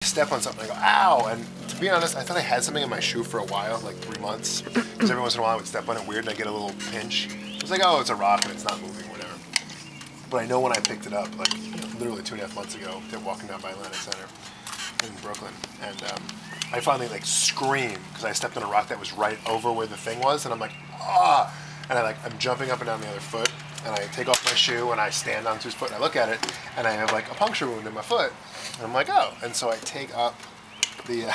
step on something, I go, ow! And to be honest, I thought I had something in my shoe for a while, like 3 months. Because every once in a while I would step on it weird and I get a little pinch. It was like, oh, it's a rock and it's not moving, whatever. But I know when I picked it up, like literally 2.5 months ago, walking down by Atlantic Center in Brooklyn, and I finally like screamed because I stepped on a rock that was right over where the thing was, and I'm like, ah! And I'm jumping up and down the other foot, and I take off my shoe and I stand onto his foot and I look at it, and I have like a puncture wound in my foot, and I'm like, oh! And so I take up the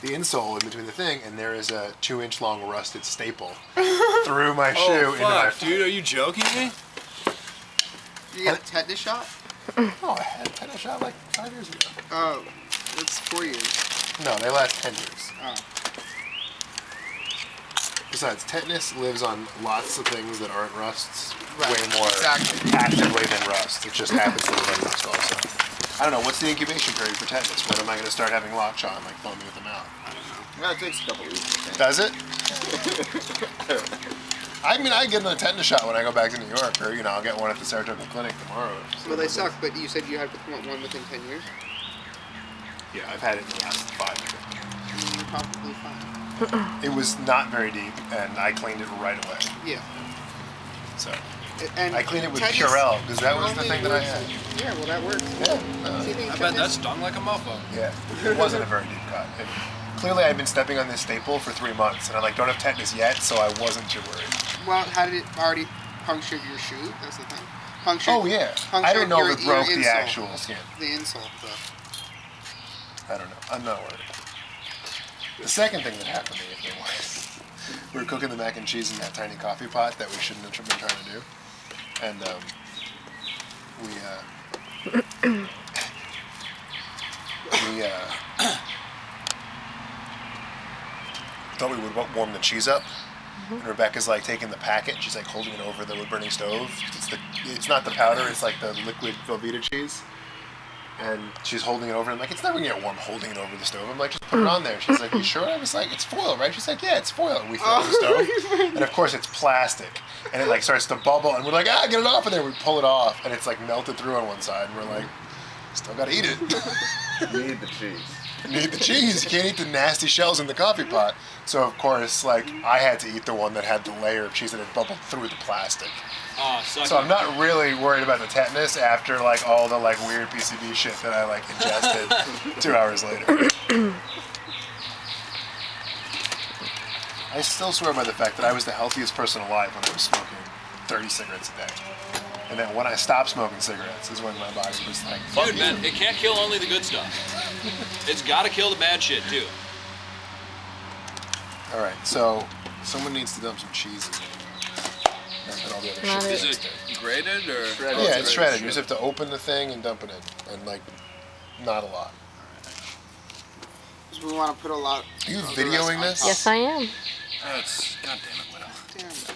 insole in between the thing, and there is a 2-inch long rusted staple through my shoe into my foot. Dude, are you joking me? You got a tetanus shot? Oh, I had a tetanus shot like 5 years ago. Oh, that's 4 years. No, they last 10 years. Oh. Besides, tetanus lives on lots of things that aren't rusts Right, way more exactly. actively than rust. It just happens to live on rust also. I don't know, what's the incubation period for tetanus? When am I going to start having lockjaw and like foaming at the mouth? I don't know. Well, it takes a couple weeks, I think. Does it? I mean, I get a tetanus shot when I go back to New York, or, you know, I'll get one at the Saratoga Clinic tomorrow. Well, they suck, but you said you had one within 10 years? Yeah, I've had it in the last 5 years. You're probably fine. It was not very deep, and I cleaned it right away. Yeah. So, and I cleaned it with tetanus Purell, because that was the thing that I had. Yeah, well, that works. Yeah. I bet that stung like a mofo. Yeah, it wasn't a very deep cut. Clearly, I've been stepping on this staple for 3 months, and I don't have tetanus yet, so I wasn't too worried. Well, how did it already puncture your shoe? That's the thing. Punctured. Oh yeah. I don't know if it broke the actual skin. The insole, though. I don't know. I'm not worried. The second thing that happened to me was we were cooking the mac and cheese in that tiny coffee pot that we shouldn't have been trying to do, and thought we would warm the cheese up. And Rebecca's like taking the packet and she's like holding it over the wood-burning stove. It's not the powder, it's like the liquid Velveeta cheese. And she's holding it over, and I'm like, it's never gonna get warm holding it over the stove. I'm like, just put it on there. She's like, you sure? I was like, it's foil, right? She's like, yeah, it's foil. And we throw it on the stove. And of course it's plastic. And it like starts to bubble, and we're like, ah, get it off of there. We pull it off, and it's like melted through on one side, and we're like, still gotta eat it. You need the cheese. You need the cheese. You can't eat the nasty shells in the coffee pot. So of course, like, I had to eat the one that had the layer of cheese that had bubbled through the plastic. So I'm not really worried about the tetanus after like all the like weird PCB shit that I like ingested 2 hours later. I still swear by the fact that I was the healthiest person alive when I was smoking 30 cigarettes a day. And then when I stopped smoking cigarettes is when my body was like, fuck dude, man, it can't kill only the good stuff. It's gotta kill the bad shit too. Alright, so someone needs to dump some cheese in there. And all the other shit. Is it grated or? Shredded. Yeah, it's shredded. You just have to open the thing and dump it in. And like, not a lot. Because we want to put a lot. Are you videoing this? Yes, I am. That's, God damn it, Widow. Damn it.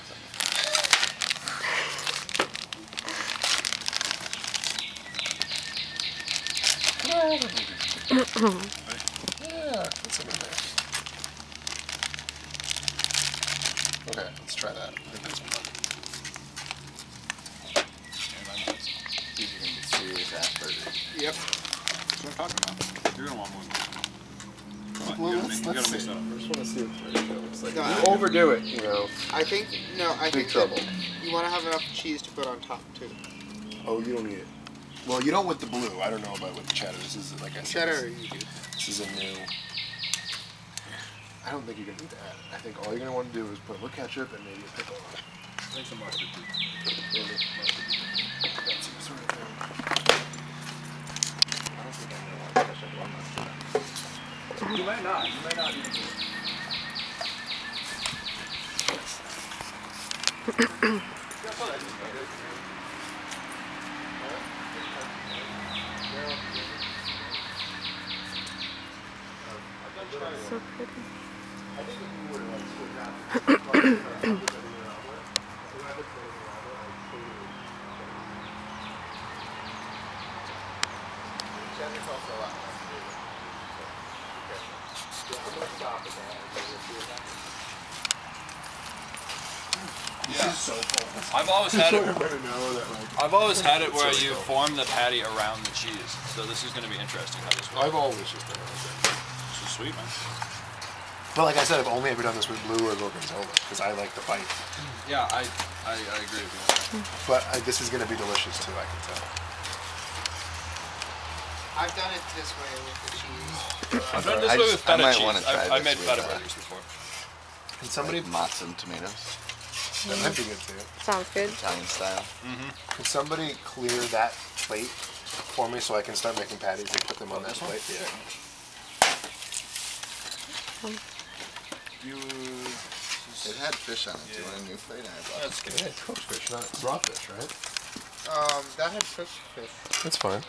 Yeah, put some in there. Okay, let's try that. I think that's fun. These are gonna get serious ass burgers. Yep. That's what I'm talking about. You're gonna want more. Well, You let's gotta see. mix that up I first. just want to see what the show looks like. No, You overdo it, you know. I think Big trouble. you want to have enough cheese to put on top too. Oh, you don't need it. Well, you don't with the blue. I don't know about with the cheddar. This is like I said. Cheddar, you do. This is a new. I don't think you're gonna need to add it. I think all you're gonna want to do is put a little ketchup and maybe a pickle on it. Make some mustard too. Maybe mustard. That seems sort of thing. I don't think I know why ketchup or mustard. You may not. You may not even do it. So pretty. Yeah. So cold. I've always had it. Everybody know that, like, I've always had it where It's you really form the patty around the cheese. So this is going to be interesting how this works. I've always just done it like that. This is sweet, man. But like I said, I've only ever done this with blue or gorgonzola because I like the bite. Yeah, I agree with you. But this is going to be delicious too, I can tell. I've done it this way with the cheese. I've done this I way just- with feta I might cheese. wanna try I this made with, feta burgers before. Can somebody, Like matzo and tomatoes, that might be good too. Sounds good. Italian style. Can somebody clear that plate for me so I can start making patties and put them on that this one? plate? Yeah. It had fish on it. Do you want a new plate? I brought That's good. Yeah, cooked fish, not raw fish, right? That had cooked fish, That's fine.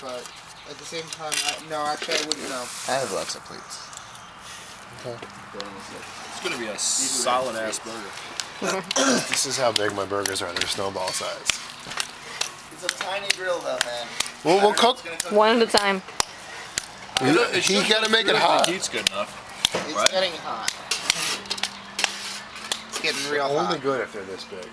but at the same time, no, actually I wouldn't know. I have lots of plates. It's going to be a solid ass burger. This is how big my burgers are. They're snowball size. It's a tiny grill though, man. Well, we'll cook. One at a time. You gotta make it hot. The heat's good enough. It's Right? getting hot. It's getting real Only hot. good if they're this big.